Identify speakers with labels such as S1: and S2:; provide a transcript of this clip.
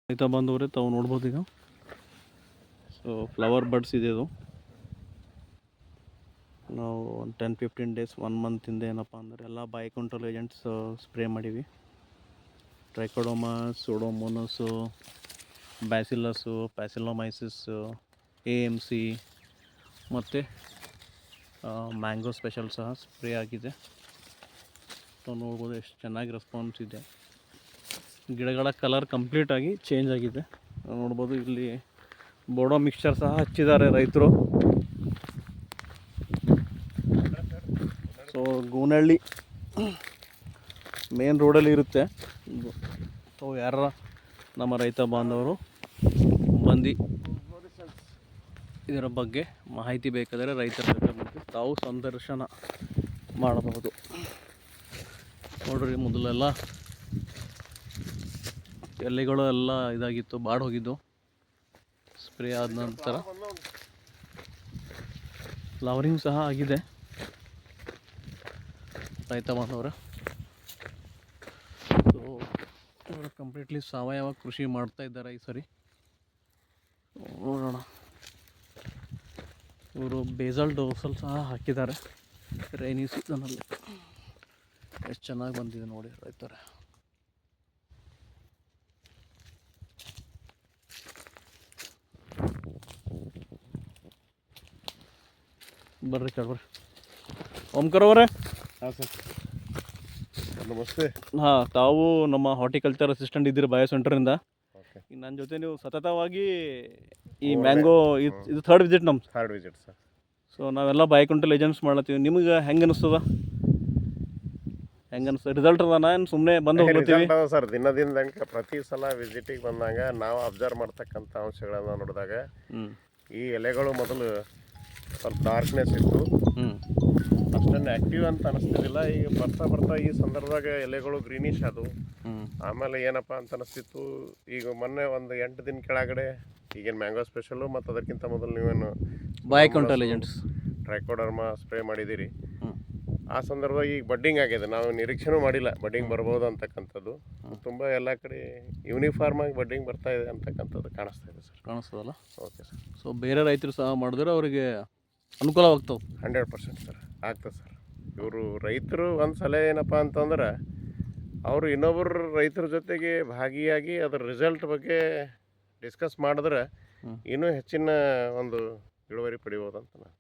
S1: ರೈತ ಬಂದವರೇ ತಾವು ನೋಡ್ಬೋದು ಈಗ. ಸೊ ಫ್ಲವರ್ ಬಡ್ಸ್ ಇದೆ ಇದು. ನಾವು ಒಂದು 10-15 ಡೇಸ್ 1 ಮಂತಿಂದ ಏನಪ್ಪ ಅಂದರೆ ಎಲ್ಲ ಬೈ ಕಂಟ್ರೋಲ್ ಏಜೆಂಟ್ಸ್ ಸ್ಪ್ರೇ ಮಾಡೀವಿ. ಟ್ರೈಕೋಡೋಮಾ, ಸೂಡೋಮೋನಸ್ಸು, ಬ್ಯಾಸಿಲಸ್ಸು, ಪ್ಯಾಸಿಲೋಮೈಸಿಸ್ಸು, AMC ಮತ್ತು ಮ್ಯಾಂಗೋ ಸ್ಪೆಷಲ್ ಸಹ ಸ್ಪ್ರೇ ಆಗಿದೆ. ಸೊ ನೋಡ್ಬೋದು ಎಷ್ಟು ಚೆನ್ನಾಗಿ ರೆಸ್ಪಾನ್ಸ್ ಇದೆ. ಗಿಡಗಳ ಕಲರ್ ಕಂಪ್ಲೀಟಾಗಿ ಚೇಂಜ್ ಆಗಿದೆ. ನೋಡ್ಬೋದು ಇಲ್ಲಿ ಬೋಡೋ ಮಿಕ್ಸ್ಚರ್ ಸಹ ಹಚ್ಚಿದ್ದಾರೆ ರೈತರು. ಸೊ ಗೂನಹಳ್ಳಿ ಮೇನ್ ರೋಡಲ್ಲಿ ಇರುತ್ತೆ. ಸೊ ಯಾರ ನಮ್ಮ ರೈತ ಬಾಂಧವರು ಬಂದು ಇದರ ಬಗ್ಗೆ ಮಾಹಿತಿ ಬೇಕಾದರೆ ರೈತರ ಜೊತೆ ಬಂದು ತಾವು ಸಂದರ್ಶನ ಮಾಡಬಹುದು. ನೋಡ್ರಿ, ಮೊದಲೆಲ್ಲ ಎಲೆಗಳು ಎಲ್ಲ ಇದಾಗಿತ್ತು, ಬಾಡಿ ಹೋಗಿದ್ದು. ಸ್ಪ್ರೇ ಆದ ನಂತರ ಫ್ಲವರಿಂಗ್ ಸಹ ಆಗಿದೆ. ರೈತ ಬಾಂಧವರ ಸೊ ಇವರು ಕಂಪ್ಲೀಟ್ಲಿ ಸಾವಯವ ಕೃಷಿ ಮಾಡ್ತಾ ಇದ್ದಾರೆ ಈ ಸರಿ. ನೋಡೋಣ, ಇವರು ಬೇಸಲ್ ಡೋಸಲ್ ಸಹ ಹಾಕಿದ್ದಾರೆ ರೈನಿ ಸೀಸನಲ್ಲಿ. ಎಷ್ಟು ಚೆನ್ನಾಗಿ ಬಂದಿದೆ ನೋಡಿ ರೈತರೇ. ಬರ್ರಿ ಬರ್ರಿ ಓಂಕಾರ ಅವರೇ.
S2: ಹಾಂ ಸರ್, ನಮಸ್ತೆ.
S1: ಹಾಂ, ತಾವು ನಮ್ಮ ಹಾರ್ಟಿಕಲ್ಚರ್ ಅಸಿಸ್ಟೆಂಟ್ ಇದ್ದೀರಿ ಬಯೋ ಸೆಂಟರಿಂದ.
S2: ಓಕೆ,
S1: ನನ್ನ ಜೊತೆ ನೀವು ಸತತವಾಗಿ ಈ ಮ್ಯಾಂಗೋ ಇದು ಥರ್ಡ್ ವಿಸಿಟ್ ನಮ್ದು.
S2: Third visit sir.
S1: ಸೊ ನಾವೆಲ್ಲ ಬೈ ಕಂಟ್ರೋಲ್ ಏಜೆಂಟ್ಸ್ ಮಾಡ್ಲತ್ತೀವಿ. ನಿಮ್ಗೆ ಹೆಂಗೆ ಅನಿಸ್ತದ? ರಿಸಲ್ಟ್ ಅದಾನ ಏನು ಸುಮ್ಮನೆ ಬಂದು ಹೋಗ್ತೀವಿ
S2: ಸರ್? ದಿನದಿಂದ ಪ್ರತಿ ಸಲ ವಿಸಿಟಿಗೆ ಬಂದಾಗ ನಾವು ಅಬ್ಸರ್ವ್ ಮಾಡ್ತಕ್ಕಂಥ ಅಂಶಗಳನ್ನು ನೋಡಿದಾಗ ಈ ಎಲೆಗಳು ಮೊದಲು ಸ್ವಲ್ಪ ಡಾರ್ಕ್ನೆಸ್ ಇತ್ತು, ಅಷ್ಟೊಂದು ಆ್ಯಕ್ಟಿವ್ ಅಂತ ಅನಿಸ್ತಿದ್ದಿಲ್ಲ. ಈಗ ಬರ್ತಾ ಬರ್ತಾ ಈ ಸಂದರ್ಭದಾಗ ಎಲೆಗಳು ಗ್ರೀನಿಶ್ ಅದು. ಆಮೇಲೆ ಏನಪ್ಪ ಅಂತ ಅನಿಸ್ತಿತ್ತು, ಈಗ ಮೊನ್ನೆ ಒಂದು 8 ದಿನ ಕೆಳಗಡೆ ಈಗೇನು ಮ್ಯಾಂಗೋ ಸ್ಪೆಷಲು ಮತ್ತು ಅದಕ್ಕಿಂತ ಮೊದಲು ನೀವೇನು
S1: by control agents
S2: trichoderma spray ಮಾಡಿದ್ದೀರಿ. ಆ ಸಂದರ್ಭದಾಗ ಈಗ ಬಡ್ಡಿಂಗ್ ಆಗಿದೆ. ನಾವು ನಿರೀಕ್ಷೆನೂ ಮಾಡಿಲ್ಲ ಬಡ್ಡಿಂಗ್ ಬರ್ಬೋದು ಅಂತಕ್ಕಂಥದ್ದು. ತುಂಬ ಎಲ್ಲ ಕಡೆ ಯೂನಿಫಾರ್ಮ್ ಆಗಿ ಬಡ್ಡಿಂಗ್ ಬರ್ತಾ ಇದೆ ಅಂತಕ್ಕಂಥದ್ದು ಕಾಣಿಸ್ತಾ ಇದೆ ಸರ್.
S1: ಕಾಣಿಸ್ತದಲ್ಲ?
S2: Okay sir.
S1: ಸೊ ಬೇರೆ ರೈತರು ಸಹ ಮಾಡಿದ್ರೆ ಅವರಿಗೆ ಅನುಕೂಲವಾಗ್ತವೆ.
S2: 100% ಸರ್, ಆಗ್ತದೆ ಸರ್. ಇವರು ರೈತರು ಒಂದು ಸಲ ಏನಪ್ಪ ಅಂತಂದ್ರೆ ಅವರು ಇನ್ನೊಬ್ಬರು ರೈತರ ಜೊತೆಗೆ ಭಾಗಿಯಾಗಿ ಅದರ ರಿಸಲ್ಟ್ ಬಗ್ಗೆ ಡಿಸ್ಕಸ್ ಮಾಡಿದ್ರೆ ಇನ್ನೂ ಹೆಚ್ಚಿನ ಒಂದು ಇಳುವರಿ ಪಡಿಬೋದು ಅಂತ ನಾನು